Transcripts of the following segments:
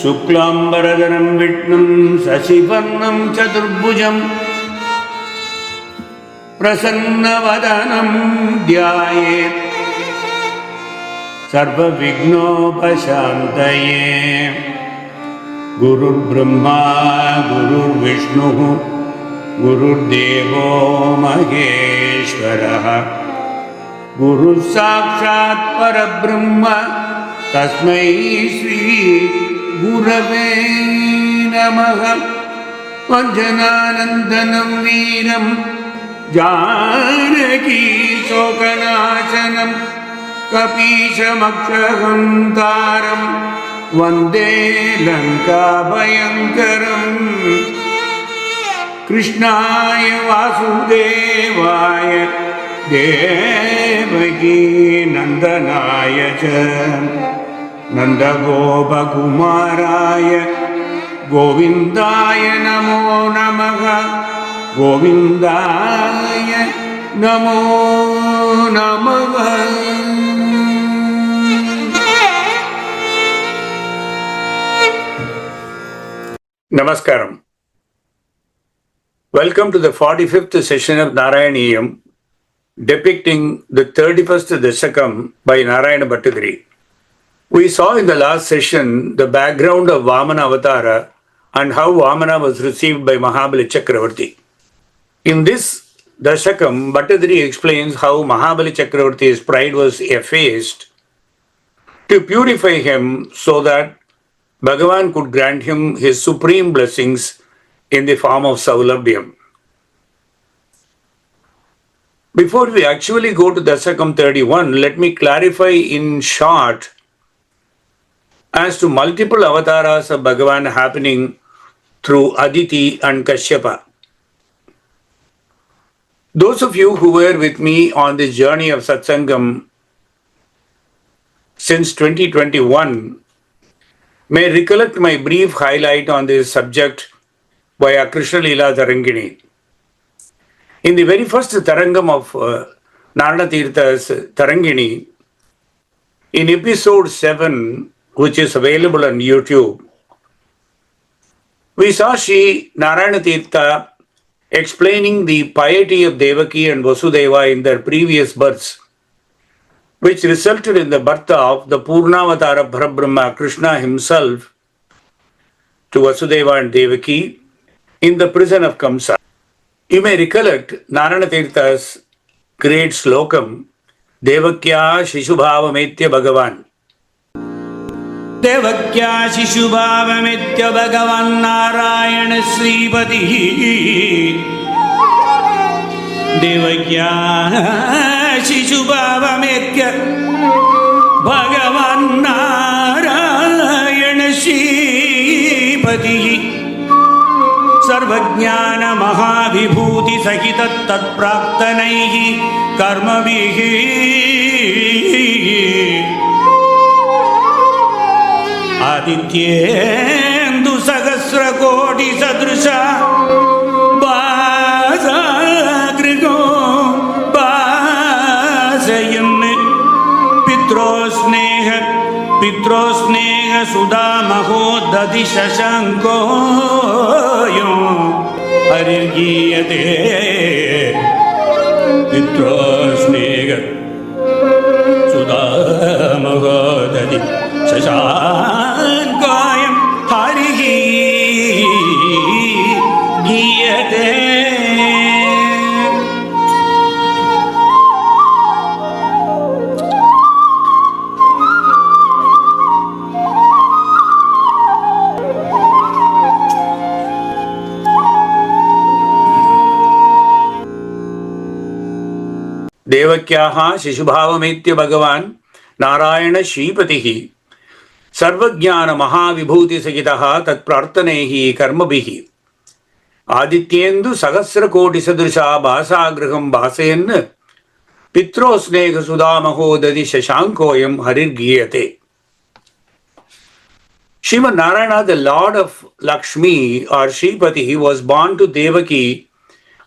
शुक्लाम्बरधरं विष्णुं शशिवर्णं चतुर्भुजं प्रसन्नवदनं ध्यायेत् सर्वविघ्नोपशान्तये। गुरुर्ब्रह्मा गुरुर्विष्णुः गुरुर्देवो महेश्वरः गुरुः साक्षात् परब्रह्म तस्मै श्री गुरवे नमः। वञ्चनानन्दनं वीरं जानकी शोकनाशनं कपीशमक्षहन्तारं वन्दे लङ्काभयङ्करम्। कृष्णाय वासुदेवाय देवकी नन्दनाय च नन्दगोपकुमाराय गोविन्दाय नमो नमः। गोविन्दाय नमो नमः। Namaskaram. Welcome to the 45th session of Narayaneeyam, depicting the 31st Dasakam by Narayana Bhattadri. We saw in the last session the background of Vāmana-avatārā and how Vāmana was received by Mahabali Chakravarti. In this Dasakam, Bhattadri explains how Mahabali Chakravarti's pride was effaced to purify him so that Bhagavan could grant him his supreme blessings in the form of Saulabhyam. Before we actually go to Dasakam 31, let me clarify in short as to multiple avatārās of Bhagavan happening through Aditi and Kashyapa. Those of you who were with me on this journey of Satsangam since 2021 may recollect my brief highlight on this subject via Krishna Leela Tarangini. In the very first Tarangam of Narana Tirtha's Tarangini, in episode 7, which is available on YouTube, we saw Sri Narayana Tirtha explaining the piety of Devaki and Vasudeva in their previous births, which resulted in the birth of the Purānā Para Brahman Krishna himself to Vasudeva and Devaki in the prison of Kamsa. You may recollect Narayana Tirtha's great slokam, Devakya Shishubhavametya Bhagavan. Devakya Shishubhavametya Bhagavan Narayana Sripati. Devakya Shishubhavametya Bhagavan Narayana Sripati. सर्वज्ञान महाविभूति सहित तत्प्राप्तनैः कर्मभिः आदित्येन्दु सहस्रकोटि सदृश भासागृहो भासयन् पित्रोस्नेह सुधा महोदधि शशाङ्को हरिर्गीयते पित्रोस्नेह सुधा महोदधि शशाङ्कोऽयं हरिः गीयते. देवक्याः शिशुभावमेत्य भगवान् Narayan श्रीपतिः सर्वज्ञान महाविभूति सहितः तत्प्रार्थनैः कर्मभिः आदित्येन्दु सहस्रकोटि सदृशा भासागृहं भासयन् पित्रोस्नेह सुधामहोदधि शशाङ्कोऽयं हरिर्गीयते. Srimad Narayana, the Lord of Lakshmi or Shripati, was born to Devaki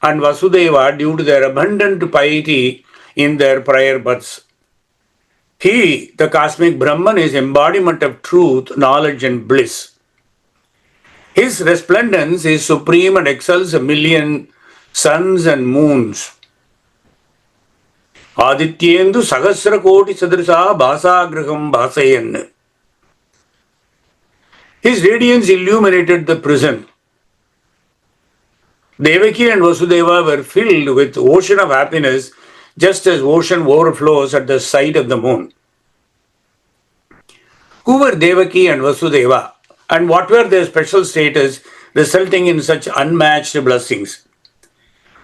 and Vasudeva due to their abundant piety in their prior births. He, the cosmic Brahman, is embodiment of truth, knowledge and bliss. His resplendence is supreme and excels a million suns and moons. Adityendu Sahasra Koti Sadrisa Bhasagraham Bhasayan. His radiance illuminated the prison. Devaki and Vasudeva were filled with ocean of happiness, just as ocean overflows at the sight of the moon. Who were Devaki and Vasudeva, and what were their special status resulting in such unmatched blessings?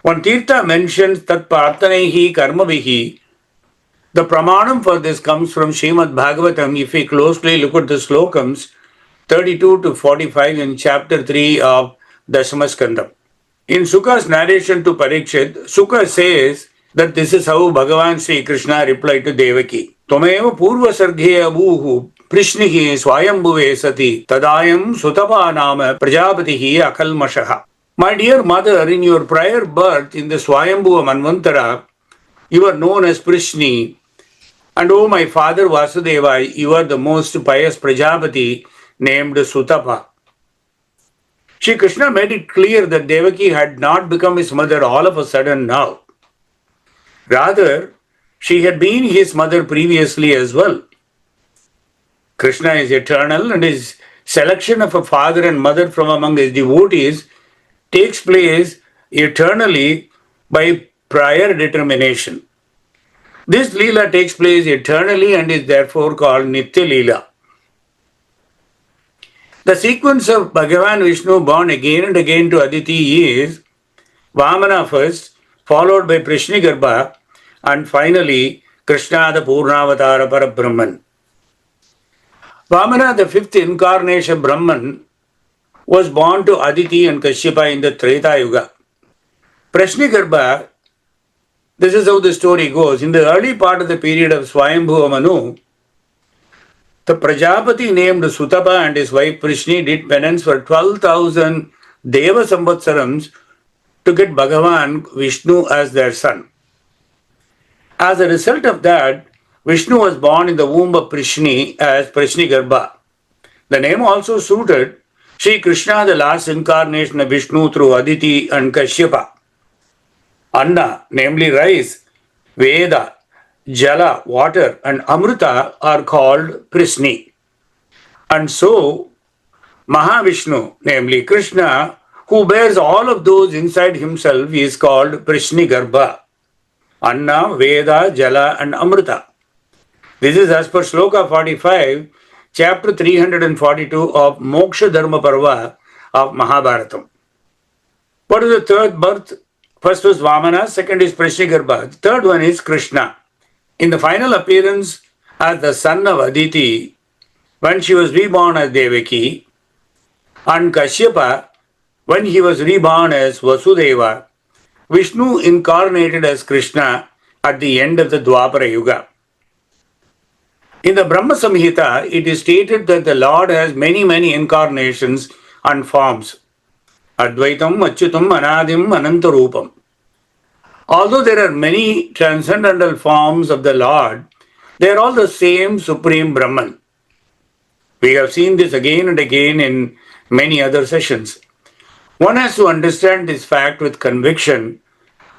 One Tirtha mentions that Parthanehi Karmavihi. The pramanam for this comes from Srimad Bhagavatam if we closely look at the slokams 32 to 45 in chapter 3 of Dasamaskandam. In Sukha's narration to Parikshit, Sukha says that this is how Bhagavan Sri Krishna replied to Devaki. Tvameva purva sarghe abhuhu prishnihi swayambhuve sati tadayam sutapa nama prajapatihi akalmashaha. My dear mother, in your prior birth in the Swayambhuva Manvantara, you are known as Prishni, and O my father Vasudeva, you are the most pious Prajapati named Sutapa. Shri Krishna made it clear that Devaki had not become his mother all of a sudden now. Rather, she had been his mother previously as well. Krishna is eternal, and his selection of a father and mother from among his devotees takes place eternally by prior determination. This Leela takes place eternally and is therefore called Nitya Leela. The sequence of Bhagavan Vishnu born again and again to Aditi is Vāmana first, followed by Prishnigarbha, and finally Krishna the Purānās Para Brahman. Vāmana, the fifth incarnation Brahman, was born to Aditi and Kashyapa in the Treta Yuga. Prishnigarbha, this is how the story goes. In the early part of the period of Swayambhuva Manu, the Prajapati named Sutapa and his wife Prishni did penance for 12,000 Deva Samvatsarams to get Bhagavan Vishnu as their son. As a result of that, Vishnu was born in the womb of Prishni as Prishnigarbha. The name also suited Sri Krishna, the last incarnation of Vishnu through Aditi and Kashyapa. Anna, namely rice, Veda, Jala, water, and Amrita are called Prishni. And so, Mahavishnu, namely Krishna, who bears all of those inside himself, is called Prishnigarbha. Anna, Veda, Jala, and Amrita. This is as per Shloka 45, chapter 342 of Moksha Dharma Parva of Mahabharatam. What is the third birth? First was Vāmana, second is Prishnigarbha. The third one is Krishna. In the final appearance as the son of Aditi, when she was reborn as Devaki, and Kashyapa, when he was reborn as Vasudeva, Vishnu incarnated as Krishna at the end of the Dwapara Yuga. In the Brahma Samhita, it is stated that the Lord has many incarnations and forms. Advaitam, Achyutam, Anadim, Anantarupam. Although there are many transcendental forms of the Lord, they are all the same Supreme Brahman. We have seen this again and again in many other sessions. One has to understand this fact with conviction,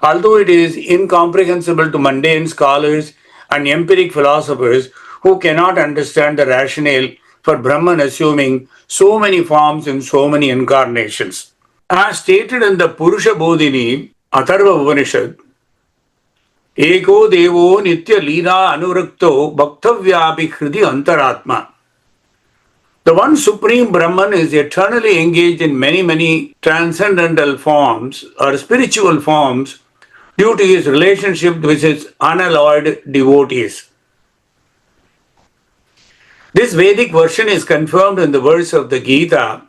although it is incomprehensible to mundane scholars and empiric philosophers who cannot understand the rationale for Brahman assuming so many forms in so many incarnations. As stated in the Purusha Bodhini, Atharva Upanishad, Eko Devo Nitya Leela Anurakto Bhaktavyapi Hridi Antaratma. The one Supreme Brahman is eternally engaged in many transcendental forms or spiritual forms due to his relationship with his unalloyed devotees. This Vedic version is confirmed in the verse of the Gita,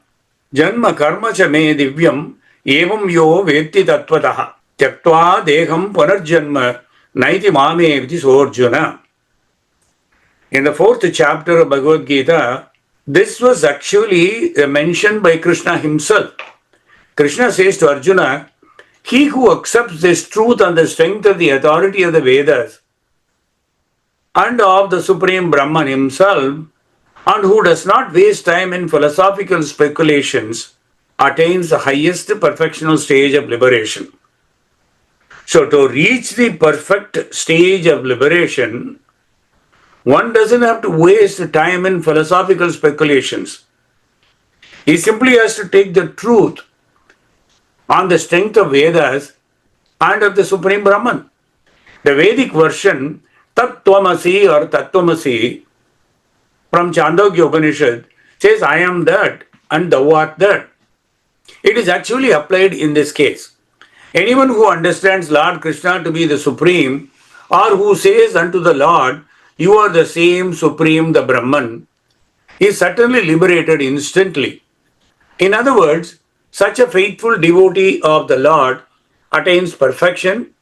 Janma karma cha me divyam evam yo vetti tattvataha tyaktva deham punarjanma naiti mame viti sorjuna. In the 4th chapter of Bhagavad Gita, this was actually mentioned by Krishna himself. Krishna says to Arjuna, he who accepts this truth on the strength of the authority of the Vedas and of the Supreme Brahman himself, and who does not waste time in philosophical speculations, attains the highest perfectional stage of liberation. So to reach the perfect stage of liberation, one doesn't have to waste time in philosophical speculations. He simply has to take the truth on the strength of Vedas and of the Supreme Brahman. The Vedic version, Tat Tvamasi or Tattvamasi, from Chandogya Upanishad, says, I am that and thou art that. It is actually applied in this case. Anyone who understands Lord Krishna to be the Supreme, or who says unto the Lord, you are the same Supreme, the Brahman, is certainly liberated instantly. In other words, such a faithful devotee of the Lord attains perfection,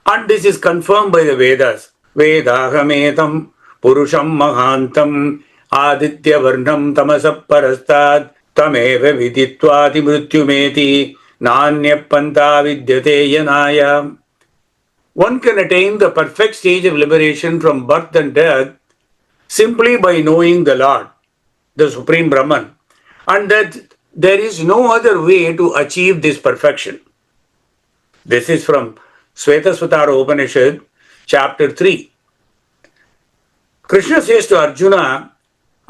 and this is confirmed by the Vedas. Vedahametam Purusham Mahantam Aditya Varnam Tamasap Parastad Tameva Viditvati Mrityumeti Nanya Panta Vidyate Yanaya. One can attain the perfect stage of liberation from birth and death simply by knowing the Lord, the Supreme Brahman, and that there is no other way to achieve this perfection. This is from Svetasvatara Upanishad, chapter 3. Krishna says to Arjuna,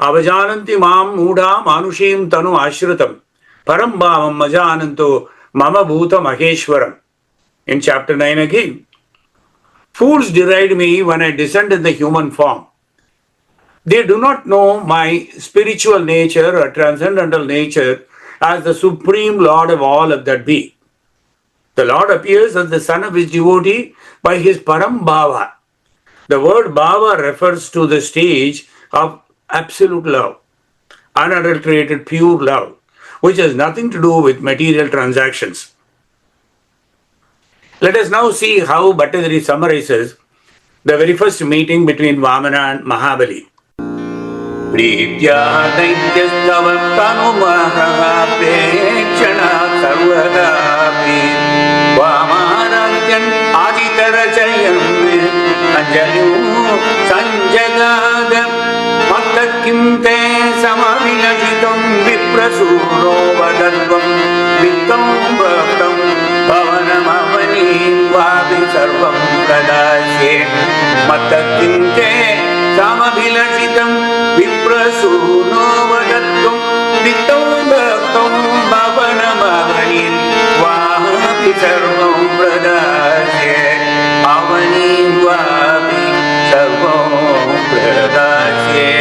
Avajananti mam mudha manushim tanu ashritam param bhavam majananto mama bhuta maheshwaram. In chapter 9 again, fools deride me when I descend in the human form. They do not know my spiritual nature or transcendental nature as the Supreme Lord of all of that be. The Lord appears as the son of his devotee by his Param Bhava. The word Bhava refers to the stage of absolute love, unadulterated pure love, which has nothing to do with material transactions. Let us now see how Bhattacharya summarizes the very first meeting between Vāmana and Mahabali. Pritya Daityastavattanumaha Prekshana Sarvadapi Vāmanadyan Aditarachayam Anjalu Sanjagada Mattakim Te Samavilajitam Viprasuro Vadatvam Vittam Bhaktam Bhavanamavani Vabi Sarvam Pradasye Mattakim Te Samavilajitam Viprasuro Vadatvam Vittam Bhaktam Bhavanamavani Vabi Sarvam Pradasye Avani Vabi Sarvam Pradasye.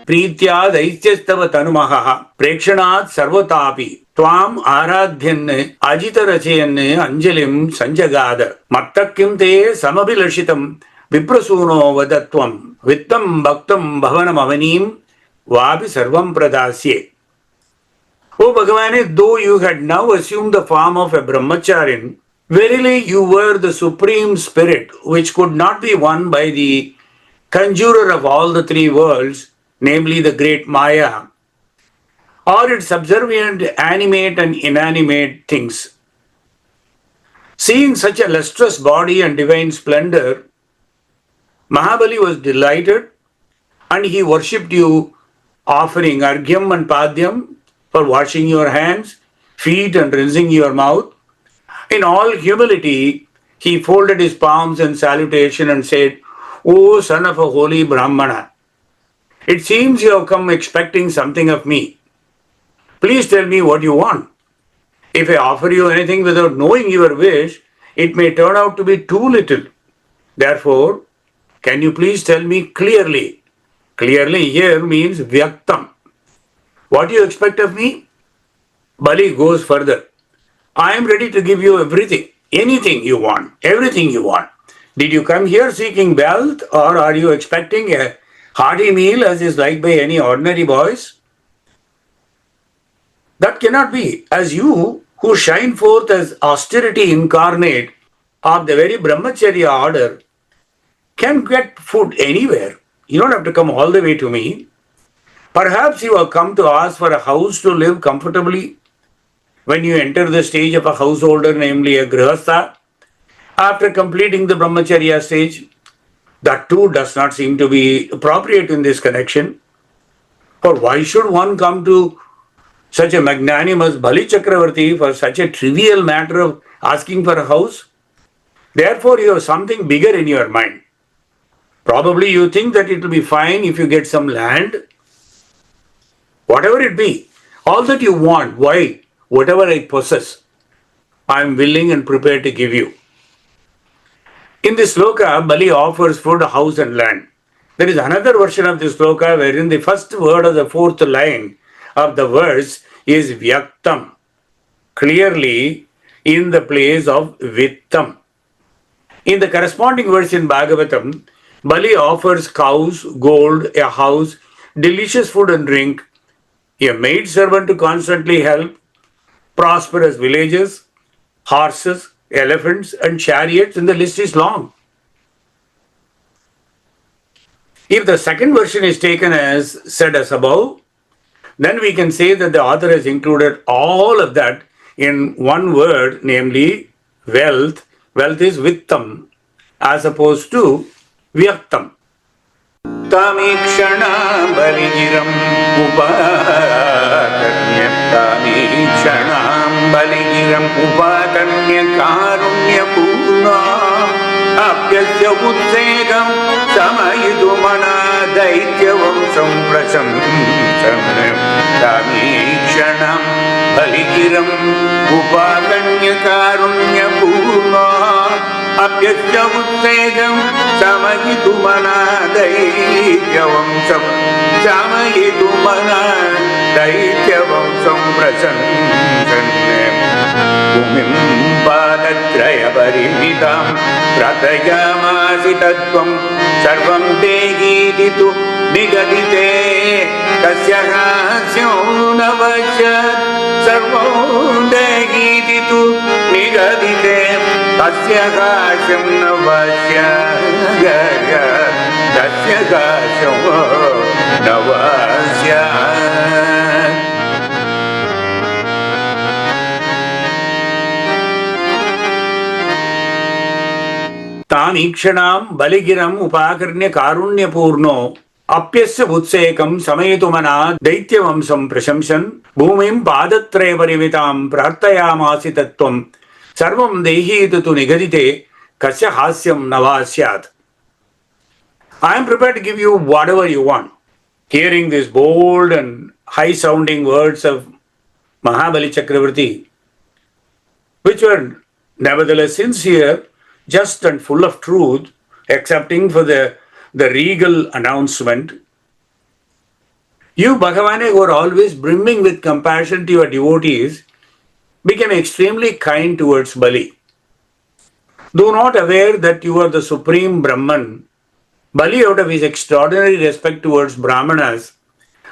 Pritya Daityastava Tanumaha Prekshanat Sarvatapi Tvam Aradhyan Ajitarachayan Anjalim Sanjagada Mattakim Te Samabilashitam Viprasuno Vadatvam Vittam Bhaktam Bhavanam Avanim Vabi Sarvam Pradasye. O Bhagavan, though you had now assumed the form of a Brahmacharin, verily you were the Supreme Spirit which could not be won by the conjurer of all the three worlds, namely the great Maya, or its subservient animate and inanimate things. Seeing such a lustrous body and divine splendor, Mahabali was delighted and he worshipped you, offering Argyam and Padyam for washing your hands, feet and rinsing your mouth. In all humility, he folded his palms in salutation and said, O son of a holy Brahmana, it seems you have come expecting something of me. Please tell me what you want. If I offer you anything without knowing your wish, it may turn out to be too little. Therefore, can you please tell me clearly? Clearly here means Vyaktam. What do you expect of me? Bali goes further. I am ready to give you everything, anything you want, everything you want. Did you come here seeking wealth, or are you expecting a hearty meal as is liked by any ordinary boys? That cannot be, as you, who shine forth as austerity incarnate of the very Brahmacharya order, can get food anywhere. You don't have to come all the way to me. Perhaps you have come to ask for a house to live comfortably when you enter the stage of a householder, namely a grihastha, after completing the Brahmacharya stage. That too does not seem to be appropriate in this connection. For why should one come to such a magnanimous Bali Chakravarti for such a trivial matter of asking for a house? Therefore, you have something bigger in your mind. Probably you think that it will be fine if you get some land. Whatever it be, all that you want, why? Whatever I possess, I am willing and prepared to give you. In this sloka, Bali offers food, house and land. There is another version of this sloka wherein the first word of the fourth line of the verse is vyaktam, clearly in the place of vittam. In the corresponding verse in Bhagavatam, Bali offers cows, gold, a house, delicious food and drink, a maid servant to constantly help, prosperous villages, horses, elephants and chariots, and the list is long. If the second version is taken as said as above, then we can say that the author has included all of that in one word, namely wealth. Wealth is vittam as opposed to vyaktam. Tamikshana baligiram upakarnya tamikshana baligiram upakarnya karunya purna apyasya utsegam samayidumana daityavam samprasamsam tamikshana baligiram upakarnya karunya purna apyasya utsegam samayidumana daityavam samprasamsam Bhumim padatraya parimitam pratayamasi tattvam sarvam dehititu nigadite tasya hasyo navasyat sarvam dehititu nigadite tasya hasyam navasyat tasya hasyam navasyat. Tamikshana baligiram upakarnya karunya purno apyasya utsekam samayitumana daityavamsam prashamsan bhumim padatraya parivitam prartayamasi tattvam sarvam dehitu nigadite kasya hasyam navasyat. I am prepared to give you whatever you want. Hearing these bold and high-sounding words of Mahabali Chakravarti, which were nevertheless sincere, just and full of truth, excepting for the regal announcement. You, Bhagavan, who are always brimming with compassion to your devotees, became extremely kind towards Bali. Though not aware that you are the supreme Brahman, Bali, out of his extraordinary respect towards Brahmanas,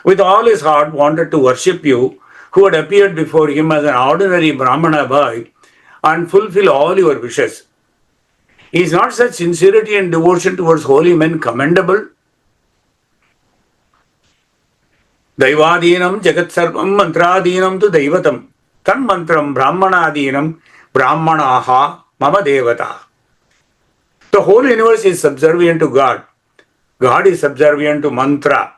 with all his heart wanted to worship you, who had appeared before him as an ordinary Brahmana boy, and fulfill all your wishes. Is not such sincerity and devotion towards holy men commendable? Daivadinam jagat sarvam mantradinam tu daivatam tan mantram brahmanadinam brahmanaha mama devata. The whole universe is subservient to God. God is subservient to mantra.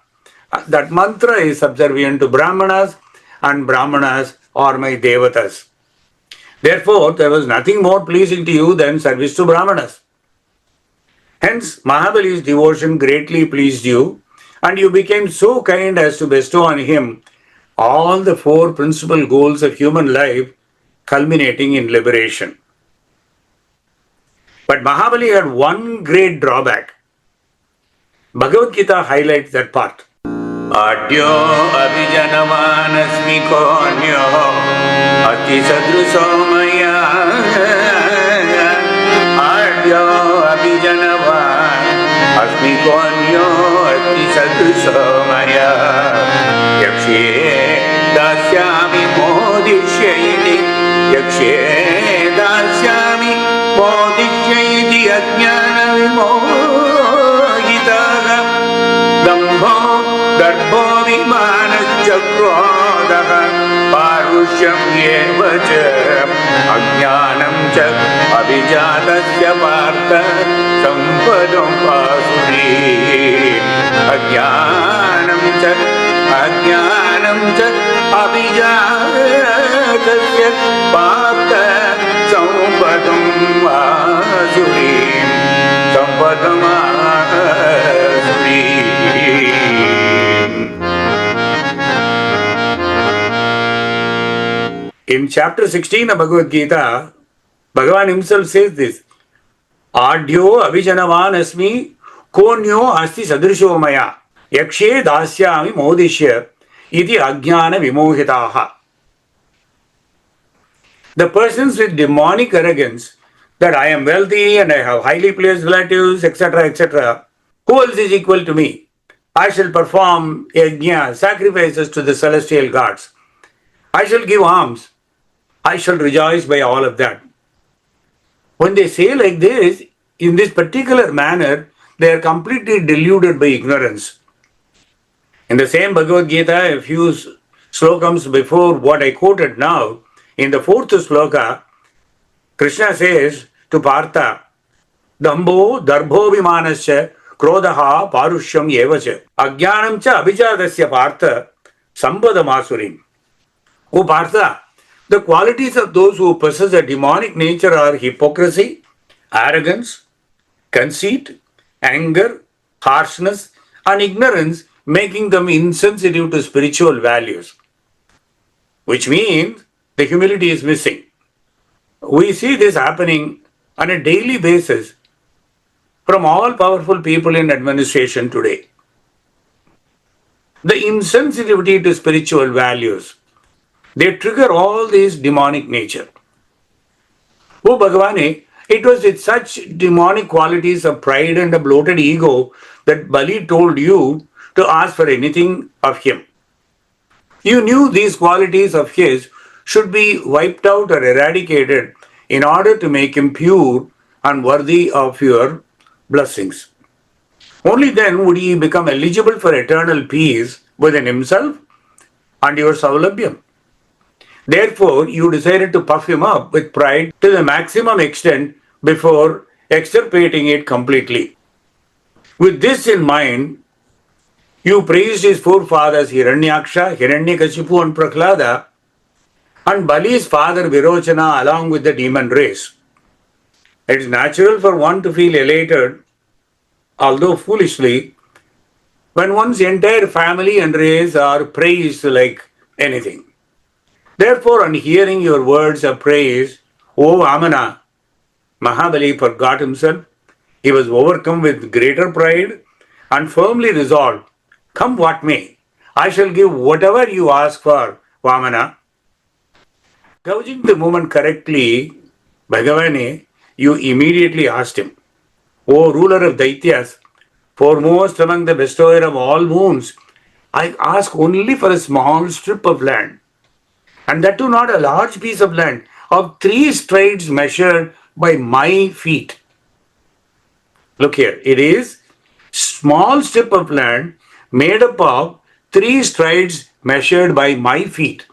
That mantra is subservient to Brahmanas, and Brahmanas are my devatas. Therefore, there was nothing more pleasing to you than service to Brahmanas. Hence, Mahabali's devotion greatly pleased you, and you became so kind as to bestow on him all the four principal goals of human life, culminating in liberation. But Mahabali had one great drawback. Bhagavad Gita highlights that part. Adyo abhijanamanasmi konyo ati sadruso maya. Adyo abhijanaman asmi konyo ati sadruso maya. Yakshe dasyami modishyayini yakshe dasyami modishyayiti ajnana vimohitaha dambho darbho vimanachakrodaha parushyam yevacha ajnanam cha अभिजातस्य Partha सम्पदं वासुरी अज्ञानं च अभिजातस्य Partha सम्पदं वासुरी सम्पदं वासुरी. In chapter 16 of Bhagavad Gita, Bhagavan himself says this: Adyo abhijanavan asmi konyo asti sadrisho maya yakshe dasyami modishya iti ajnana vimohitaha. The persons with demonic arrogance that I am wealthy and I have highly placed relatives, etc., etc., who else is equal to me? I shall perform yajna, sacrifices to the celestial gods. I shall give alms. I shall rejoice by all of that. When they say like this, in this particular manner, they are completely deluded by ignorance. In the same Bhagavad Gita, a few slokams before what I quoted now, in the fourth sloka, Krishna says to Partha, Dambo darbho vimanasya krodaha parushyam yevacha ajnanam cha abhijadasya Partha sampadam asurim. O Partha, the qualities of those who possess a demonic nature are hypocrisy, arrogance, conceit, anger, harshness, and ignorance, making them insensitive to spiritual values. Which means the humility is missing. We see this happening on a daily basis from all powerful people in administration today. The insensitivity to spiritual values, they trigger all these demonic nature. Oh Bhagavane, it was with such demonic qualities of pride and a bloated ego that Bali told you to ask for anything of him. You knew these qualities of his should be wiped out or eradicated in order to make him pure and worthy of your blessings. Only then would he become eligible for eternal peace within himself and your saulabhyam. Therefore, you decided to puff him up with pride to the maximum extent before extirpating it completely. With this in mind, you praised his forefathers Hiranyaksha, Hiranyakashipu and Prahlada, and Bali's father Virochana along with the demon race. It is natural for one to feel elated, although foolishly, when one's entire family and race are praised like anything. Therefore, on hearing your words of praise, O Vāmana, Mahabali forgot himself. He was overcome with greater pride and firmly resolved, come what may, I shall give whatever you ask for, Vāmana. Gauging the moment correctly, Bhagavane, you immediately asked him, O ruler of Daityas, foremost among the bestower of all boons, I ask only for a small strip of land, and that too not a large piece of land, of 3 strides measured by my feet. Look here, it is small strip of land made up of 3 strides measured by my feet.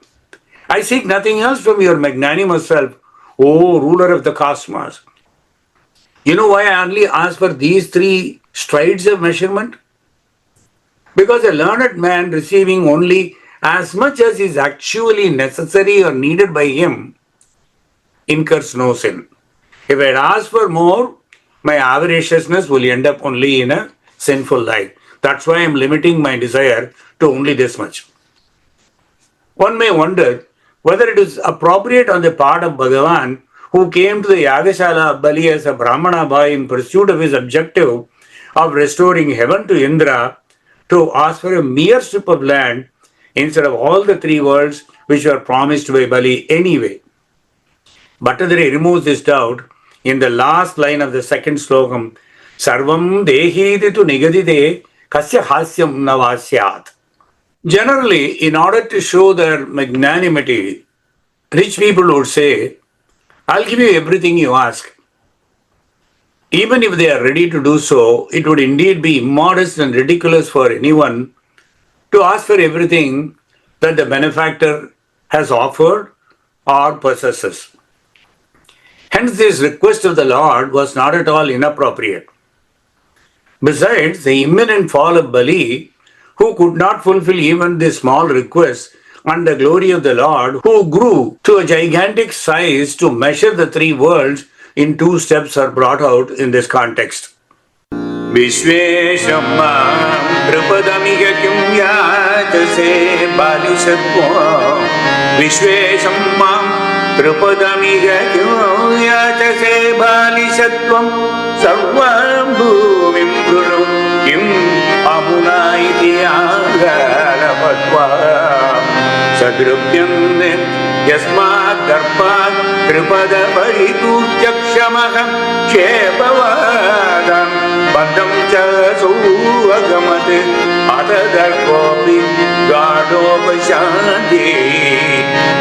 I seek nothing else from your magnanimous self, O ruler of the cosmos. You know why I only ask for these 3 strides of measurement? Because a learned man receiving only as much as is actually necessary or needed by him incurs no sin. If I had asked for more, my avariciousness will end up only in a sinful life. That's why I am limiting my desire to only this much. One may wonder whether it is appropriate on the part of Bhagavan, who came to the Yagashala of Bali as a Brahmana boy in pursuit of his objective of restoring heaven to Indra, to ask for a mere strip of land instead of all the 3 worlds which were promised by Bali anyway. Bhattadari removes this doubt in the last line of the second slokam, Sarvam dehiti tu nigadite kasya hasyam navasyat. Generally, in order to show their magnanimity, rich people would say, I'll give you everything you ask. Even if they are ready to do so, it would indeed be immodest and ridiculous for anyone to ask for everything that the benefactor has offered or possesses. Hence, this request of the Lord was not at all inappropriate. Besides, the imminent fall of Bali, who could not fulfill even this small request, and the glory of the Lord, who grew to a gigantic size to measure the three worlds in 2 steps, are brought out in this context. Vishveshamma Drupadamiga Kyumyatase Balisatvam Vishveshamma Drupadamiga Kyumyatase Balisatvam Sarvam Bhuvim Prunu Kim Amuna Iti Agaravatvam Sadrupyam Yasmat Darpat Tripada Paritu Chakshamaham Shepavadam Bandam Chasu Agamat Atadar Kopi Gadopashanti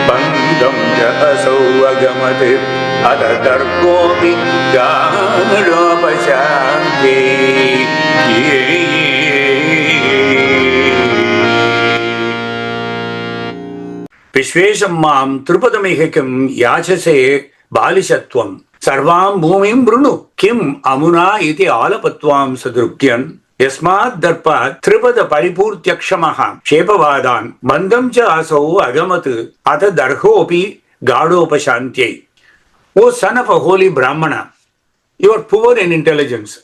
Bandam Chasu Agamat Atadar Kopi Gadopashanti Vishveshammam Trupadamihikam Yachase Balishatvam Sarvam Bhumim Brunu Kim Amuna iti Alapatvam Sadrupyan Yasmat Darpat Tripada Paripurtyakshamaham Shepavadan Bandam cha asau Agamat Ata Darhopi Gadopashantyai. O son of a holy Brahmana, you are poor in intelligence.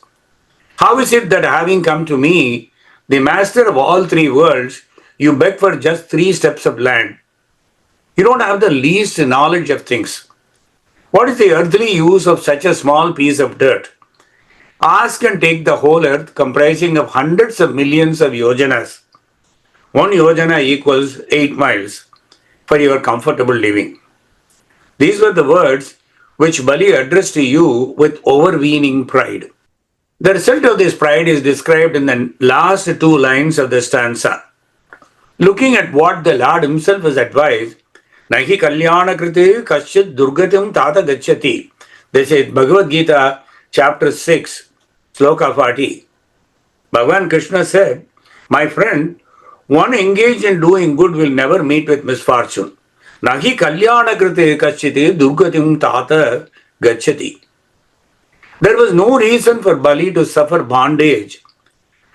How is it that having come to me, the master of all three worlds, you beg for just 3 steps of land? You don't have the least knowledge of things. What is the earthly use of such a small piece of dirt? Ask and take the whole earth comprising of hundreds of millions of yojanas. 1 yojana equals 8 miles for your comfortable living. These were the words which Bali addressed to you with overweening pride. The result of this pride is described in the last 2 lines of the stanza. Looking at what the Lord himself has advised, Nahi Kalyana Kriti Kaschit Durgatim Tata Gacchati. This is Bhagavad Gita, chapter 6, sloka 40. Bhagavan Krishna said, my friend, one engaged in doing good will never meet with misfortune. Nahi Kalyana Kriti Kaschit Durgatim Tata Gacchati. There was no reason for Bali to suffer bondage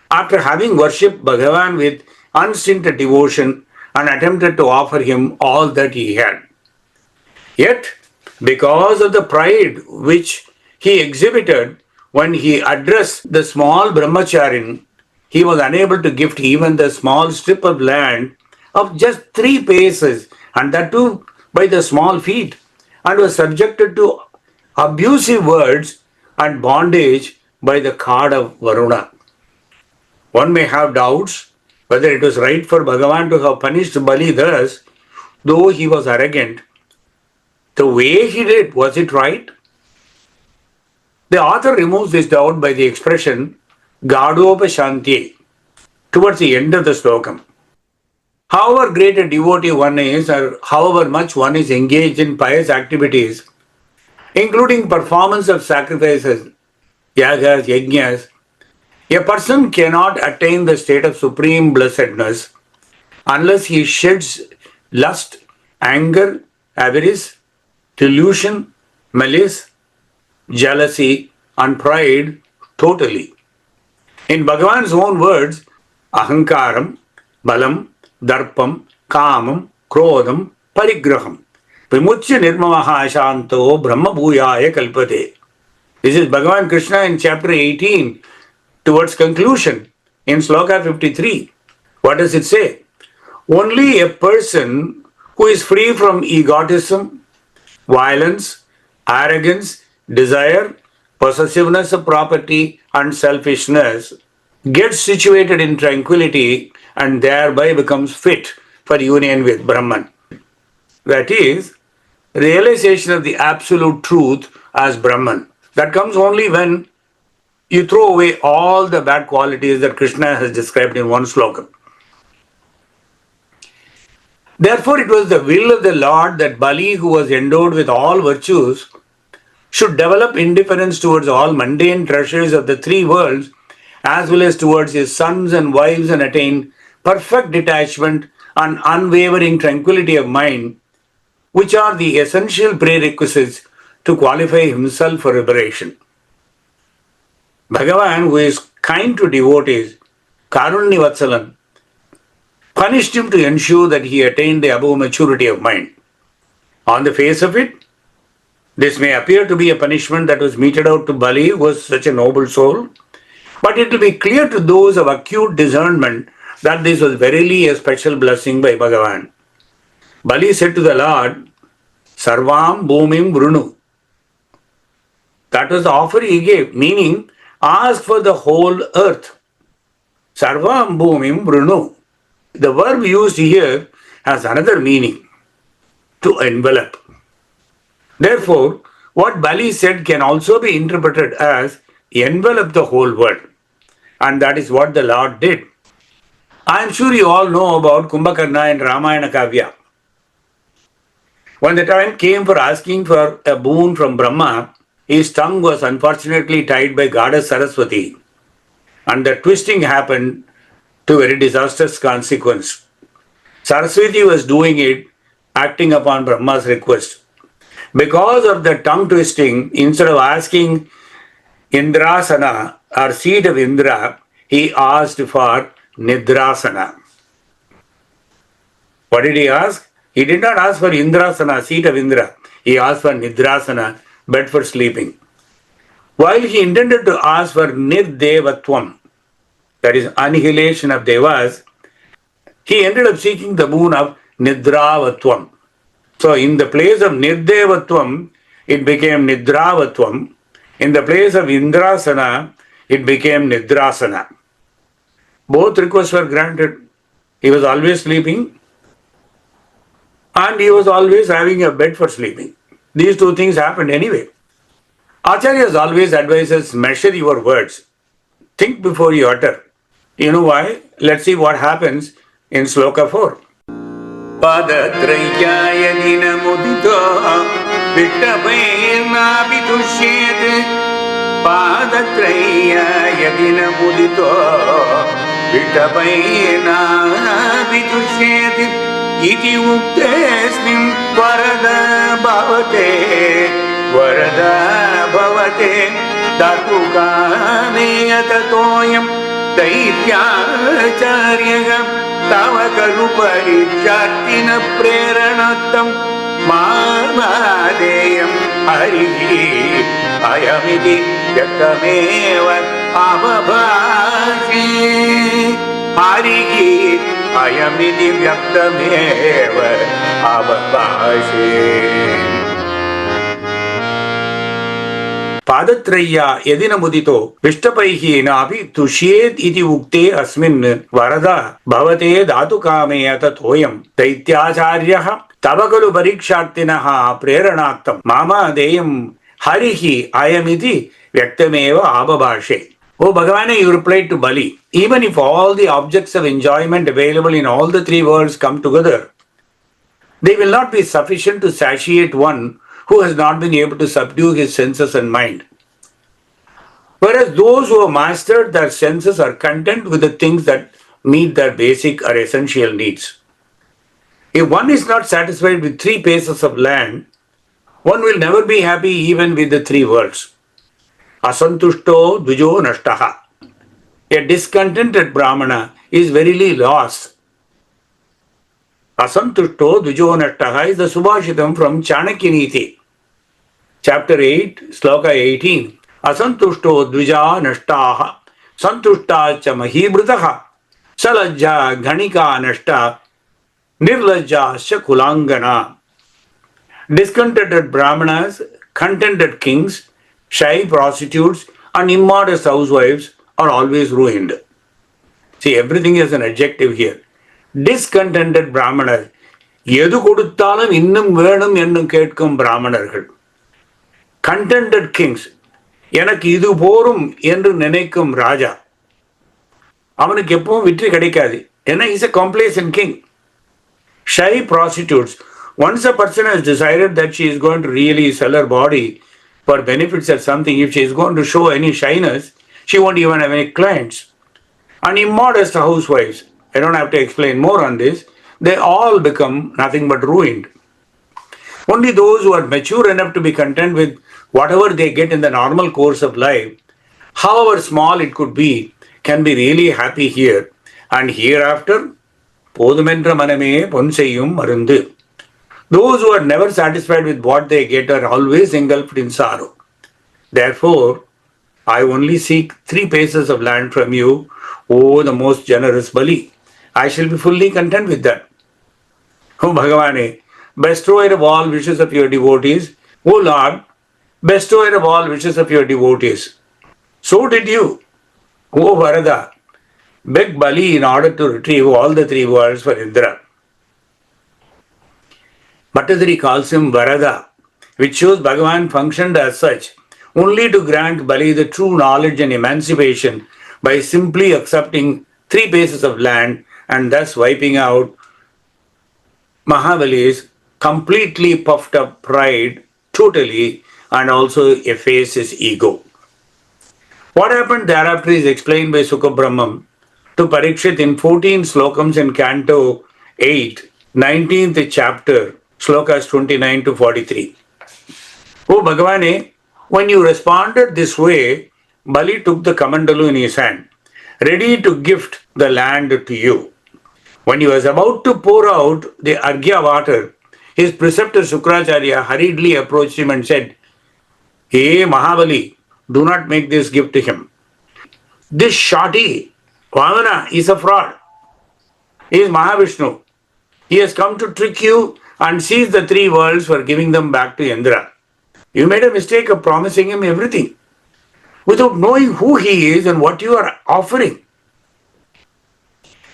after having worshipped Bhagavan with unstinted devotion and attempted to offer him all that he had. Yet, because of the pride which he exhibited when he addressed the small brahmacharin, he was unable to gift even the small strip of land of just 3 paces, and that too by the small feet, and was subjected to abusive words and bondage by the card of Varuna. One may have doubts whether it was right for Bhagavan to have punished Bali thus, though he was arrogant. The way he did, was it right? The author removes this doubt by the expression Gadopashanti towards the end of the slokam. However great a devotee one is, or however much one is engaged in pious activities, including performance of sacrifices, yagas, yajnas, a person cannot attain the state of supreme blessedness unless he sheds lust, anger, avarice, delusion, malice, jealousy, and pride totally. In Bhagavan's own words, ahankaram, balam, darpam, kamam, krodham, parigraham, vimuchya nirmamaha shanto brahma bhuyaya kalpate. This is Bhagavan Krishna in chapter 18, towards conclusion, in sloka 53. What does it say? Only a person who is free from egotism, violence, arrogance, desire, possessiveness of property, and selfishness gets situated in tranquility and thereby becomes fit for union with Brahman. That is, realization of the absolute truth as Brahman. That comes only when you throw away all the bad qualities that Krishna has described in one sloka. Therefore, it was the will of the Lord that Bali, who was endowed with all virtues, should develop indifference towards all mundane treasures of the 3 worlds, as well as towards his sons and wives, and attain perfect detachment and unwavering tranquility of mind, which are the essential prerequisites to qualify himself for liberation. Bhagavan, who is kind to devotees, Karunnivatsalan, punished him to ensure that he attained the above maturity of mind. On the face of it, this may appear to be a punishment that was meted out to Bali, who was such a noble soul, but it will be clear to those of acute discernment that this was verily a special blessing by Bhagavan. Bali said to the Lord, Sarvam Bhumim Vrunu. That was the offer he gave, meaning ask for the whole earth. Sarvam Bhumim Vrunu. The verb used here has another meaning, to envelop. Therefore, what Bali said can also be interpreted as envelop the whole world. And that is what the Lord did. I am sure you all know about Kumbhakarna in Ramayana Kavya. When the time came for asking for a boon from Brahma, his tongue was unfortunately tied by goddess Saraswati, and the twisting happened to a very disastrous consequence. Saraswati was doing it, acting upon Brahma's request. Because of the tongue twisting, instead of asking Indrasana or seat of Indra, he asked for Nidrasana. What did he ask? He did not ask for Indrasana, seat of Indra. He asked for Nidrasana, bed for sleeping. While he intended to ask for Nirdevatvam, that is annihilation of Devas, he ended up seeking the boon of Nidravatvam. So in the place of Nirdevatvam, it became Nidravatvam. In the place of Indrasana, it became Nidrasana. Both requests were granted. He was always sleeping and he was always having a bed for sleeping. These two things happened anyway. Acharyas always advises measure your words. Think before you utter. You know why? Let's see what happens in Sloka 4. Padatrayaya dinamudito vittapaina vitushyet Padatrayaya dinamudito vittapaina vitushyet Iti uktesnim varada bhavate Datukāneyatatoyam Daityācāryagam Tavakaru parichattina preranattam Vāmana-avatārā Hari ayamiti yaktameva avabhāshe Hari ayamiti yaktameva avabhāshe Padatraya yadina mudito vishtapaihi nabi tushyet iti ukte asmin varada bhavate dhatukameyata toyam daityacharyaha tavakalu parikshartinaha preranattam mama deyam harihi ayamiti vyaktameva abhabhashe. Oh Bhagavane, you replied to Bali, even if all the objects of enjoyment available in all the three worlds come together, they will not be sufficient to satiate one who has not been able to subdue his senses and mind. Whereas those who have mastered their senses are content with the things that meet their basic or essential needs. If one is not satisfied with 3 paces of land, one will never be happy even with the 3 worlds. Asantushto dujo nashtaha. A discontented Brahmana is verily lost. Asantushto dujo nashtaha is the Subhashitam from Chanakyaniti. Chapter 8, Sloka 18. Asantushto dvija nashtaha santushta cha mahibhritaha salajja ghanika nashta nirlajja sya kulangana. Discontented Brahmanas, contented kings, shy prostitutes and immodest housewives are always ruined. See, everything is an adjective here. Discontented Brahmanas, எது கொடுத்தாலும் இன்னும் வேணும் என்னும் கேட்கும் பிராமணர்கள். Contented kings, எனக்கு இது போரும் என்று நினைக்கும் ராஜா, அவனுக்கு எப்பவும் வெற்றி கிடைக்காது. ஏன்னா he's a complacent king. Shy prostitutes, once a person has decided that she is going to really sell her body for benefits or something, if she is going to show any shyness, she won't even have any clients. And immodest housewives, I don't have to explain more on this, they all become nothing but ruined. Only those who are mature enough to be content with whatever they get in the normal course of life, however small it could be, can be really happy here. And hereafter, Podumentra maname ponseyum marundu. Those who are never satisfied with what they get are always engulfed in sorrow. Therefore, I only seek 3 paces of land from you, O the most generous Bali. I shall be fully content with that. O Bhagavane, bestower of all wishes of your devotees, O Lord, bestower of all wishes of your devotees. So did you, O Varada, beg Bali in order to retrieve all the 3 worlds for Indra. Bhattadri calls him Varada, which shows Bhagavan functioned as such only to grant Bali the true knowledge and emancipation by simply accepting 3 paces of land and thus wiping out Mahabali's completely puffed up pride totally and also efface his ego. What happened thereafter is explained by Sukha Brahmam to Parikshit in 14 slokams in Canto 8, 19th chapter, slokas 29 to 43. O Bhagavane, when you responded this way, Bali took the Kamandalu in his hand, ready to gift the land to you. When he was about to pour out the Arghya water, his preceptor Sukracharya hurriedly approached him and said, Hey Mahabali, do not make this gift to him. This shorty, Vāmana, is a fraud. He is Mahavishnu. He has come to trick you and seize the 3 worlds for giving them back to Indra. You made a mistake of promising him everything without knowing who he is and what you are offering.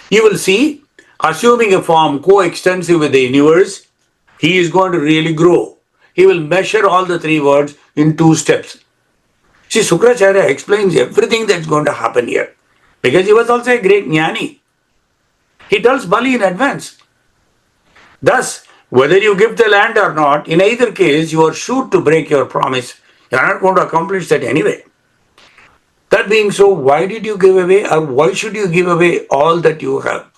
You will see, assuming a form coextensive with the universe, he is going to really grow. He will measure all the 3 words in 2 steps. See, Sukracharya explains everything that's going to happen here because he was also a great jnani. He tells Bali in advance. Thus, whether you give the land or not, in either case, you are sure to break your promise. You are not going to accomplish that anyway. That being so, why did you give away or why should you give away all that you have?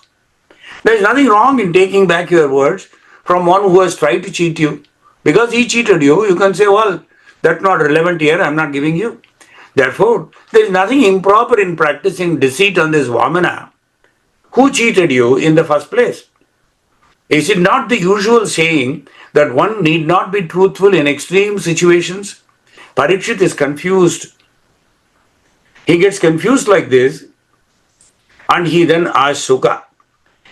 There is nothing wrong in taking back your words from one who has tried to cheat you. Because he cheated you, you can say, well, that's not relevant here, I'm not giving you. Therefore, there is nothing improper in practicing deceit on this Vāmana. Who cheated you in the first place? Is it not the usual saying that one need not be truthful in extreme situations? Parikshit is confused. He gets confused like this and he then asks Sukha,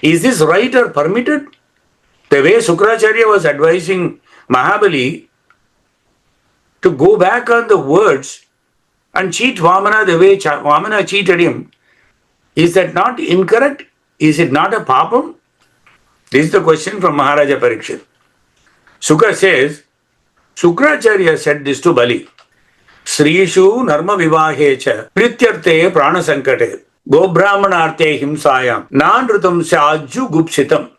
is this right or permitted? The way Sukracharya was advising Mahabali to go back on the words and cheat Vāmana the way Vāmana cheated him, is that not incorrect? Is it not a papam? This is the question from Maharaja Parikshit. Sukha says, Sukracharya said this to Bali. Srishu narma vivahecha prityarte prana sankate go brahmanarte himsayam nandrutam sajju gupsitam.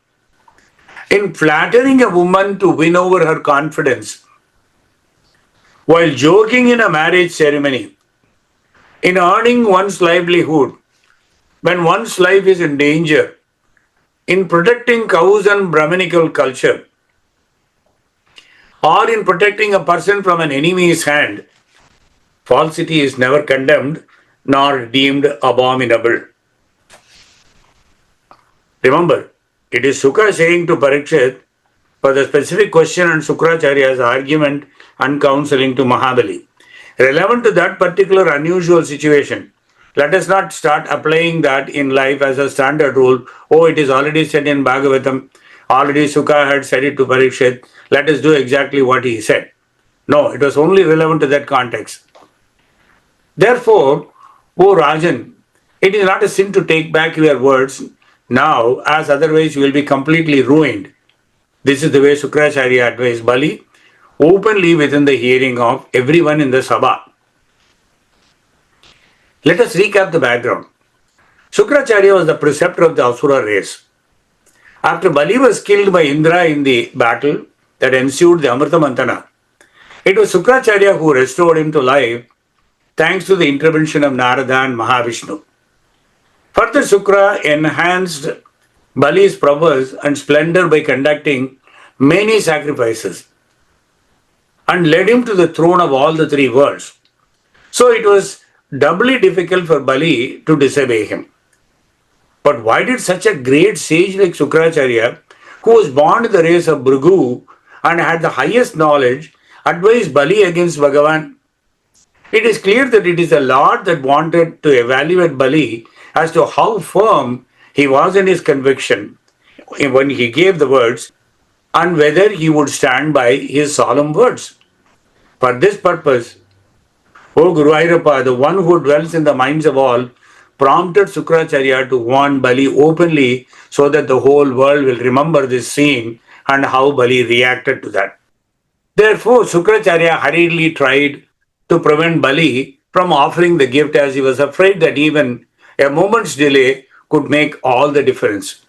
In flattering a woman to win over her confidence, while joking in a marriage ceremony, in earning one's livelihood, when one's life is in danger, in protecting cows and Brahminical culture, or in protecting a person from an enemy's hand, falsity is never condemned nor deemed abominable. Remember, it is Sukha saying to Parikshit for the specific question and Sukracharya's argument and counseling to Mahabali. Relevant to that particular unusual situation, let us not start applying that in life as a standard rule. Oh, it is already said in Bhagavatam. Already Sukha had said it to Parikshit. Let us do exactly what he said. No, it was only relevant to that context. Therefore, O Rajan, it is not a sin to take back your words now, as otherwise you will be completely ruined. This is the way Sukracharya advised Bali, openly within the hearing of everyone in the Sabha. Let us recap the background. Sukracharya was the preceptor of the Asura race. After Bali was killed by Indra in the battle that ensued the Amrita Mantana, it was Sukracharya who restored him to life thanks to the intervention of Narada and Mahavishnu. Further, Sukra enhanced Bali's prowess and splendor by conducting many sacrifices and led him to the throne of all the three worlds. So it was doubly difficult for Bali to disobey him. But why did such a great sage like Sukracharya, who was born in the race of Bhrigu and had the highest knowledge, advise Bali against Bhagavan? It is clear that it is the Lord that wanted to evaluate Bali as to how firm he was in his conviction when he gave the words and whether he would stand by his solemn words. For this purpose, O GuruBhakti, the one who dwells in the minds of all, prompted Sukracharya to warn Bali openly so that the whole world will remember this scene and how Bali reacted to that. Therefore, Sukracharya hurriedly tried to prevent Bali from offering the gift, as he was afraid that even a moment's delay could make all the difference.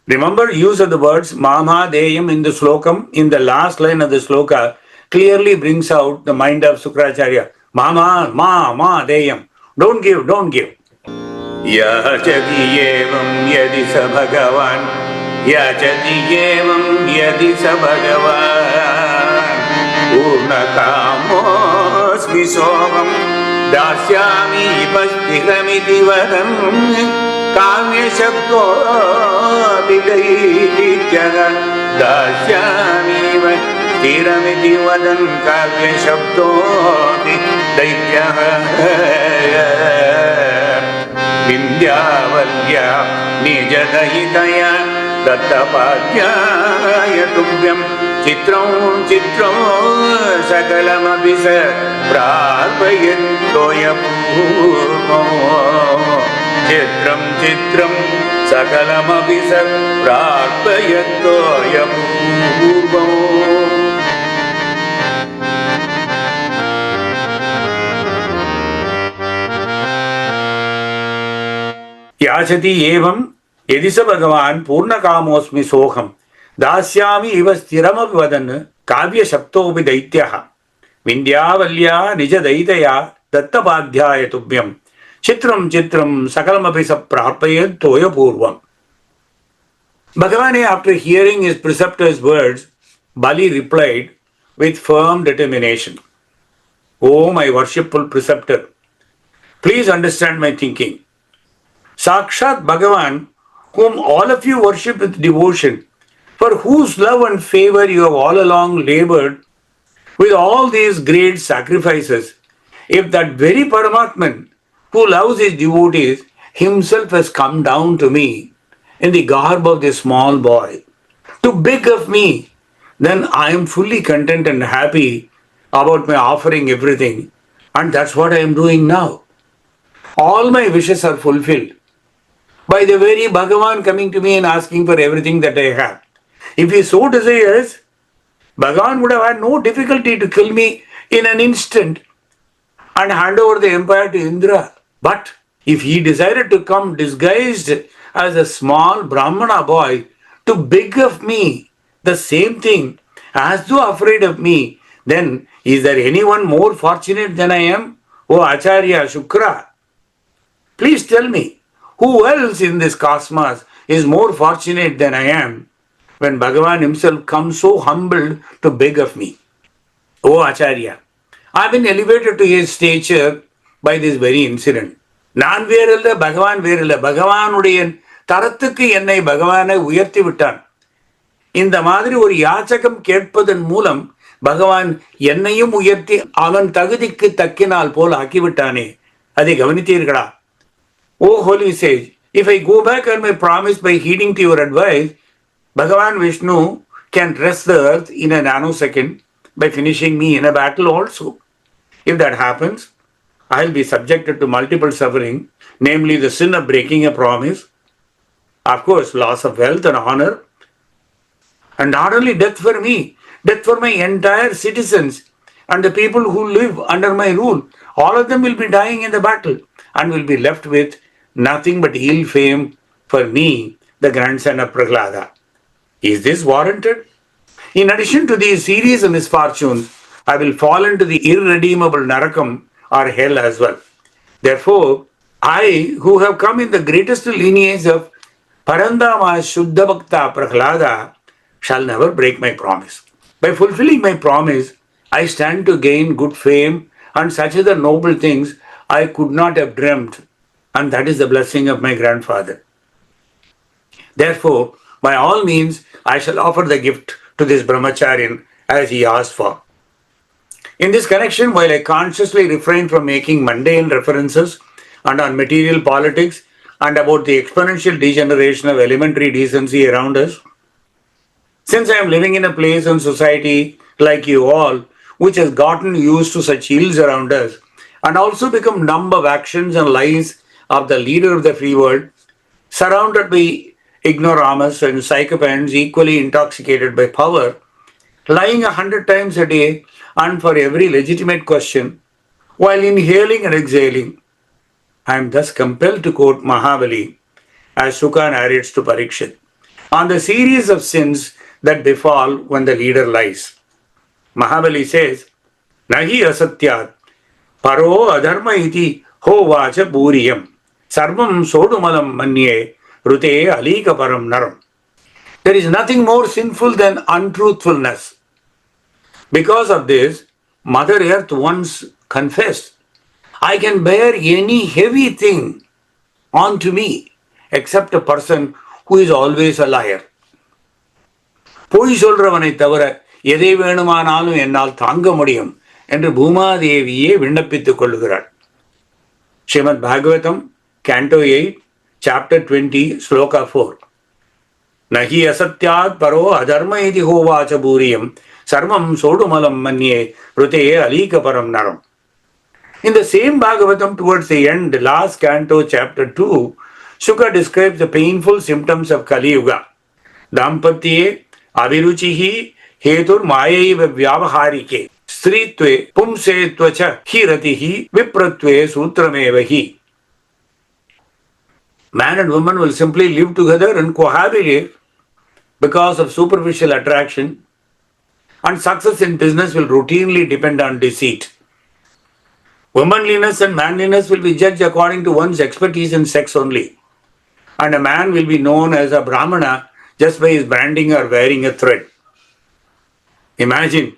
Remember, use of the words Mama Deyam in the slokam, in the last line of the sloka, clearly brings out the mind of Sukracharya. Mama, ma Deyam. Don't give, don't give. Yachati evam yadi sa Bhagavan, Yachati evam yadi sa Bhagavan, Purnakāmosmi soham, Dasyami pastiramiti vadam, Kāmya shabdo vidayityaga, Dasyami pastiramiti vadam, Kāmya shabdo vidayityaga, Vindyavalya nijadahitaya, Dattapadyaya tubhyam, Chitram chitram sakalamabhisa prarpayantoya purvam. Chitram chitram sakalamabhisa prarpayantoya purvam. Yachati evam yadisa Bhagavan purnakāmosmi soham. Dasyami iva sthiramapi vadan kavya shaptopi daityaha vindyavalya nija daitaya dattapadhyaya tubhyam chitram chitram sakalamapi saprarpayat toya purvam. Bhagavan, after hearing his preceptor's words, Bali replied with firm determination, O my worshipful preceptor, please understand my thinking. Sakshat Bhagavan, whom all of you worship with devotion, for whose love and favor you have all along labored with all these great sacrifices, if that very Paramatman who loves his devotees himself has come down to me in the garb of this small boy to beg of me, then I am fully content and happy about my offering everything, and that's what I am doing now. All my wishes are fulfilled by the very Bhagavan coming to me and asking for everything that I have. If he so desires, Bhagavan would have had no difficulty to kill me in an instant and hand over the empire to Indra. But if he decided to come disguised as a small Brahmana boy to beg of me the same thing, as though afraid of me, then is there anyone more fortunate than I am? O Acharya Shukra, please tell me, who else in this cosmos is more fortunate than I am when Bhagavan himself comes so humbled to beg of me? O Acharya, I have been elevated to his stature by this very incident. நான் வேறல்ல, பகவான் வேறல்ல, பகவானுடைய தரத்துக்கு என்னை பகவானை உயர்த்தி விட்டான். இந்த மாதிரி ஒரு யாச்சகம் கேட்பதன் மூலம் பகவான் என்னையும் உயர்த்தி அவன் தகுதிக்கு தக்கினால் போல் ஆக்கிவிட்டானே, அதை கவனித்தீர்களா? O holy sage, if I go back on my promise by heeding to your advice, Bhagavan Vishnu can rest the earth in a nanosecond by finishing me in a battle also. If that happens, I will be subjected to multiple suffering, namely the sin of breaking a promise, of course loss of wealth and honor, and not only death for me, death for my entire citizens and the people who live under my rule. All of them will be dying in the battle and will be left with nothing but ill fame for me, the grandson of Prahlada. Is this warranted? In addition to these serious misfortunes, I will fall into the irredeemable Narakam or hell as well. Therefore, I, who have come in the greatest lineage of Parandama Shuddha Bhakta Prahlada, shall never break my promise. By fulfilling my promise, I stand to gain good fame and such other noble things I could not have dreamt, and that is the blessing of my grandfather. Therefore, by all means, I shall offer the gift to this brahmacharyan as he asked for. In this connection, while I consciously refrain from making mundane references and on material politics and about the exponential degeneration of elementary decency around us, since I am living in a place and society like you all, which has gotten used to such ills around us and also become numb of actions and lies of the leader of the free world, surrounded by ignoramus and psychopaths equally intoxicated by power, lying 100 times a day and for every legitimate question, while inhaling and exhaling, I am thus compelled to quote Mahabali as Sukha narrates to Parikshit on the series of sins that befall when the leader lies. Mahabali says, Nahi asatyat paro adharma iti ho vacha buriyam sarvam sodumalam manye rute alika param naram. There is nothing more sinful than untruthfulness. Because of this, Mother Earth once confessed, I can bear any heavy thing onto me except a person who is always a liar. பொய் சொல்றவனை தவிர எதை வேணுமானாலும் என்னால் தாங்க முடியும் என்று பூமாதேவியே விண்ணப்பித்துக் கொள்கிறாள். Srimad Bhagavatam, Canto 8, Chapter 20, Sloka 4. Nahi asatyat paro adharma iti hovacha buriyam sarvam sodumalam manye rute alika param naram. In the same Bhagavatam, towards the end, last canto, Chapter 2, Sukha describes the painful symptoms of Kali Yuga. Dampatye aviruchihi hetur mayaiva vyavaharike stritve pumsetvacha hiratihi vipratve sutramevahi. Man and woman will simply live together and cohabitate because of superficial attraction, and success in business will routinely depend on deceit. Womanliness and manliness will be judged according to one's expertise in sex only, and a man will be known as a Brahmana just by his branding or wearing a thread. Imagine,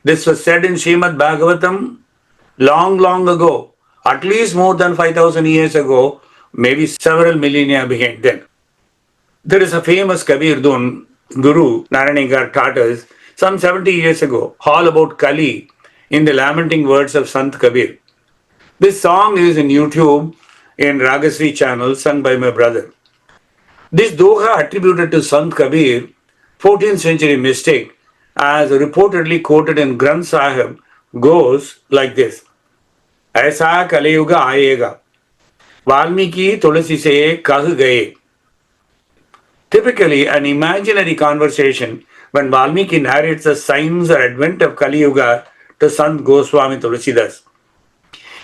this was said in Srimad Bhagavatam long ago, at least more than 5,000 years ago, maybe several millennia behind then. There is a famous Kabir Dun Guru Narayaneeyam taught us some 70 years ago, all about Kali in the lamenting words of Sant Kabir. This song is in YouTube in Ragasri channel sung by my brother. This doha attributed to Sant Kabir, 14th century mystic, as reportedly quoted in Granth Sahib, goes like this. Aisa Kaliyuga aayega, Valmiki tulasi se kah gaye. Typically, an imaginary conversation when Valmiki narrates the signs or advent of Kali Yuga to Sant Goswami Tulsidas.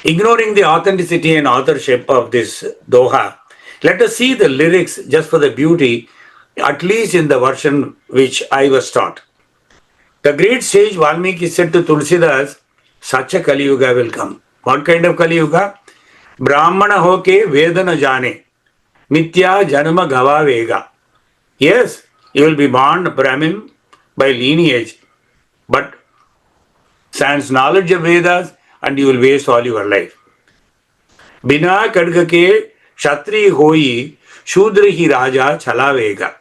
Ignoring the authenticity and authorship of this doha, let us see the lyrics just for the beauty, at least in the version which I was taught. The great sage Valmiki said to Tulsidas, such a Kali Yuga will come. What kind of Kali Yuga? Brahmana hoke vedana jane, mitya janama gava vega. Yes, you will be born Brahmin by lineage, but sans knowledge of Vedas, and you will waste all your life. Bina kadga ke kshatri hoi shudra hi raja chalavega.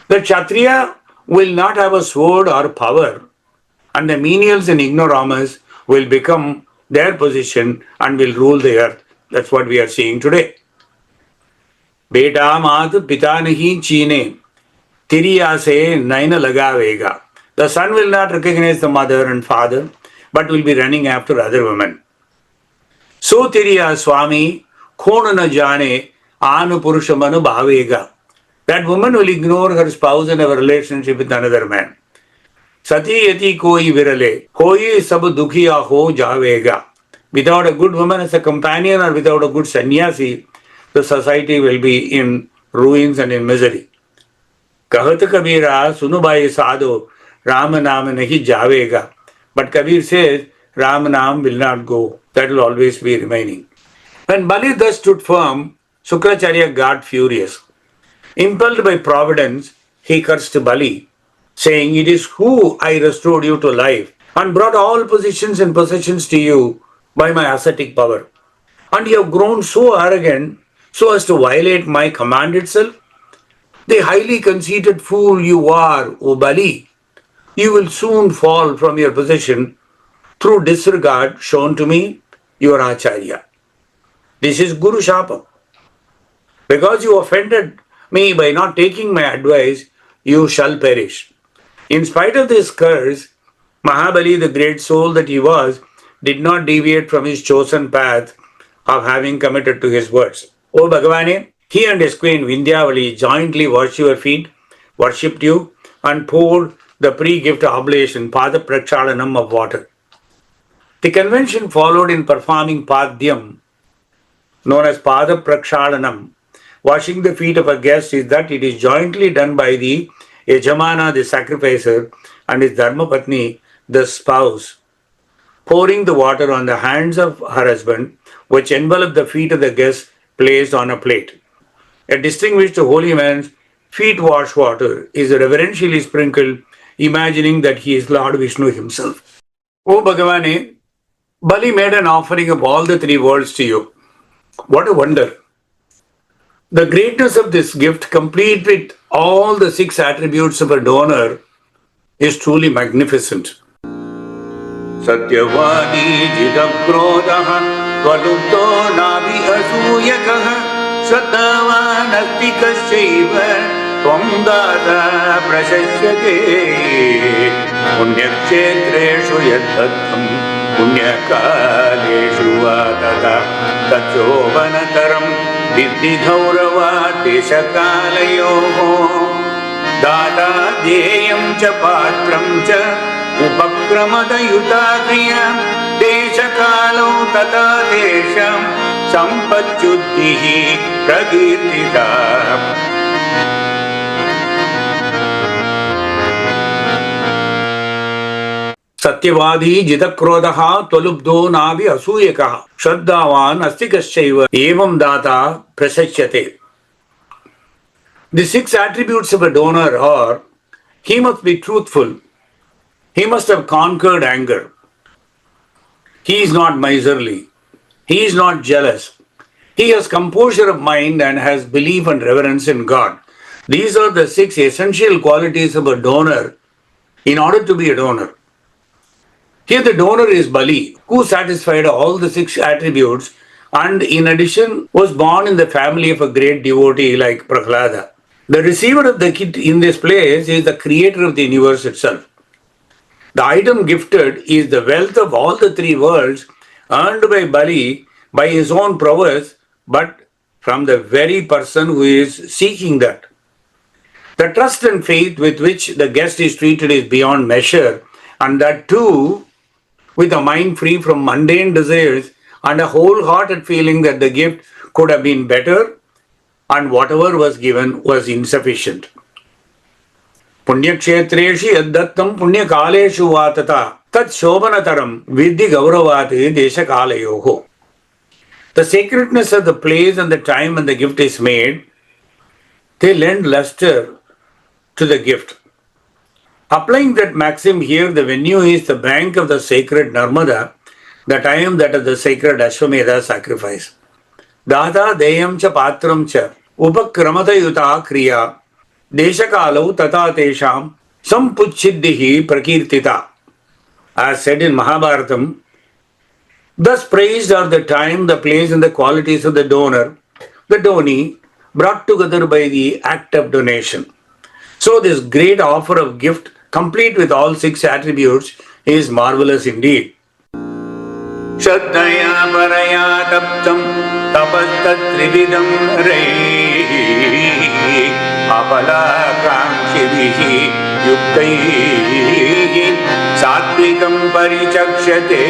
The Kshatriya will not have a sword or power, and the menials and ignoramus will become their position and will rule the earth. That's what we are seeing today. Beta maat pita nahi chine, tiriya se naina lagavega. The son will not recognize the mother and father, but will be running after other women. So tiriya swami khona na jane anu purushamanu bhavega. That woman will ignore her spouse and have a relationship with another man. Sati yati koi virale, koi sab dukhiya ho javega. Without a good woman as a companion or without a good sannyasi, the society will be in ruins and in misery. Kahat Kabira sunubai sadhu Rama naam nahi javega. But Kabir says Rama naam will not go. That will always be remaining. When Bali thus stood firm, Sukracharya got furious. Impelled by providence, he cursed Bali, saying, "It is who I restored you to life and brought all positions and possessions to you by my ascetic power. And you have grown so arrogant so as to violate my command itself? The highly conceited fool you are, O Bali, you will soon fall from your position through disregard shown to me, your Acharya. This is Guru Shapa. Because you offended me by not taking my advice, you shall perish." In spite of this curse, Mahabali, the great soul that he was, did not deviate from his chosen path of having committed to his words. O Bhagavane, he and his queen Vindhyavali jointly washed your feet, worshipped you, and poured the pre-gift oblation, Pada Prakshalanam of water. The convention followed in performing Padhyam, known as Pada Prakshalanam, washing the feet of a guest, is that it is jointly done by the Yajamana, the sacrificer, and his Dharmapatni, the spouse, pouring the water on the hands of her husband, which envelop the feet of the guest placed on a plate. A distinguished holy man's feet wash water is reverentially sprinkled, imagining that he is Lord Vishnu himself. O Bhagavane, Bali made an offering of all the three worlds to you. What a wonder! The greatness of this gift, complete with all the 6 attributes of a donor, is truly magnificent. Satyavadi jidakrodaha valubdo nabi asuyakaha saddhavan astikashaiva tvam data prashasyate punyakshetreshu yaddattam punyakaleshu vadata tatsovanataram Vidhi Gaurava Deshakalayoho Data Deyam Cha Patram Cha Upakramada Yutagriya Deshakalo Tata Desham Sampachuddhihi Pragirtita Satyavadi Jidakrodaha Twalubdo Navi Asuyakaha Shraddhavan Astikashaiva Evam Data Prasachyate. The 6 attributes of a donor are: he must be truthful, he must have conquered anger, he is not miserly, he is not jealous, he has composure of mind and has belief and reverence in God. These are the 6 essential qualities of a donor in order to be a donor. Here the donor is Bali, who satisfied all the 6 attributes and in addition was born in the family of a great devotee like Prahlada. The receiver of the gift in this place is the creator of the universe itself. The item gifted is the wealth of all the 3 worlds earned by Bali by his own prowess, but from the very person who is seeking that. The trust and faith with which the guest is treated is beyond measure, and that too with a mind free from mundane desires and a wholehearted feeling that the gift could have been better and whatever was given was insufficient. Punyakshetreshi yaddattam punyakaleshu vatata tat shobhanataram vidhi gauravati deshakalayoho. The sacredness of the place and the time when the gift is made, they lend luster to the gift. Applying that maxim here, the venue is the bank of the sacred Narmada, the time that of the sacred Ashwamedha sacrifice. Dada deyam cha patram cha upakramata yuta kriya deshakalau tata tesham sampuchiddihi prakirtita. As said in Mahabharatam, thus praised are the time, the place and the qualities of the donor, the donee, brought together by the act of donation. So this great offer of gift, complete with all 6 attributes, is marvelous indeed. Shraddhaya paraya taptam tapastat trividam rei apala kaanchi yuktai satvikam parichakshate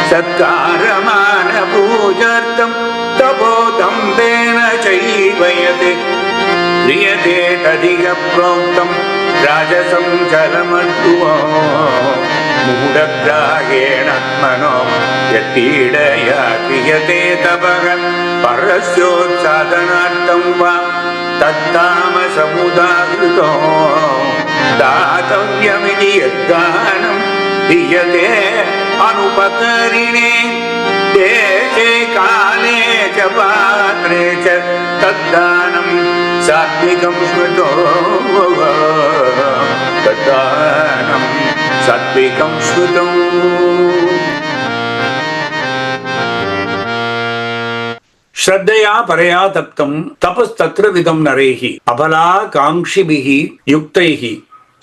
satkaramana pujartam tapotam bena chaivayate Kriyate tadiga proktam rajasam chalamadhuva mudagrahenatmano yatidaya kriyate tapaga parasyot sadhanartam va तत्तामसमुदाहृतो दातव्यमिति यद्दानं दीयते अनुपकारिणे देशे काले च पात्रे च तद्दानं सात्विकं स्मृतो तद्दानं सात्विकं स्मृतो. श्रद्धया परया तप्तं तपस्तत्र विदं नरैः अबला कांक्षिभिः युक्तैः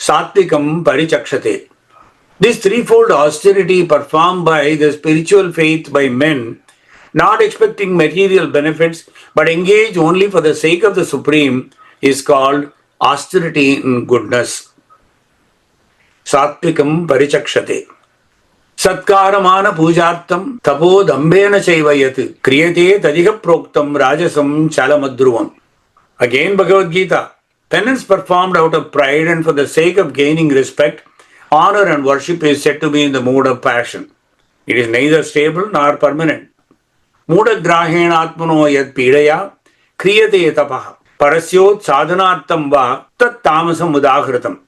सात्विकं परिचक्षते. This threefold austerity performed by the spiritual faith by men, not expecting material benefits but engaged only for the sake of the Supreme, is called austerity in goodness. Sattvikam parichakshate. Satkaramana pujartam tapo dambena chaivayat kriyate tadiga proktam rajasam chalamadruvam. Again Bhagavad Gita. Penance performed out of pride and for the sake of gaining respect, honor and worship is said to be in the mood of passion. It is neither stable nor permanent. Mudagrahena atmano yad pidaya kriyate tapaha parasyot sadhanartam va tat tamasam udahritam.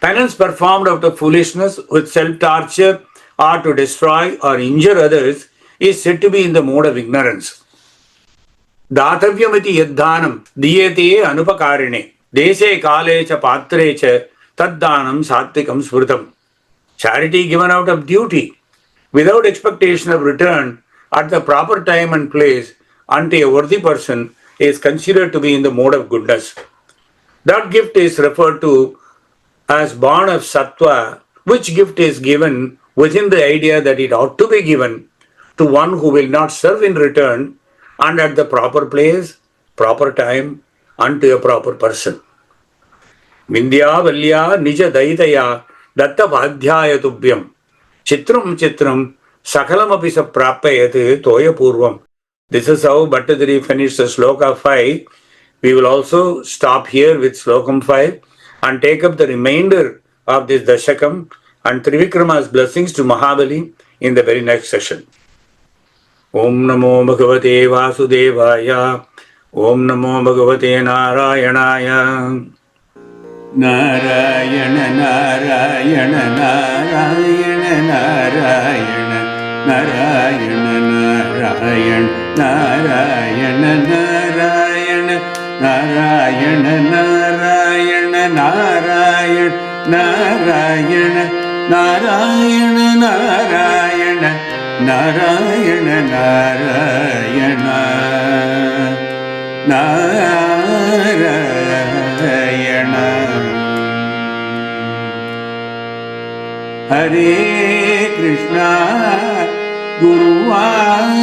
Penance performed out of foolishness with self-torture or to destroy or injure others is said to be in the mode of ignorance. Datavyamiti yadhanam diyate anupakarine deshe kale cha patre cha taddanam satvikam smritam. Charity given out of duty without expectation of return at the proper time and place unto a worthy person is considered to be in the mode of goodness. That gift is referred to as born of sattva, which gift is given within the idea that it ought to be given to one who will not serve in return and at the proper place, proper time, unto a proper person. Vindhya valya nija daitaya datta bhadhyaya tubhyam chitram chitram sakalam apisa prapayat toya purvam. This is how Bhattadri finished the sloka 5. We will also stop here with slokam 5 and take up the remainder of this Dasakam and Trivikrama's blessings to Mahabali in the very next session. Om Namo Bhagavate Vasudevaya. Om Namo Bhagavate Narayanaya. Narayana Narayana Narayana Narayana Narayana Narayana Narayana Narayana Narayana Narayana Narayana Narayana Narayana Narayana Narayana Narayana Narayana. Hare Krishna Guruvayurappa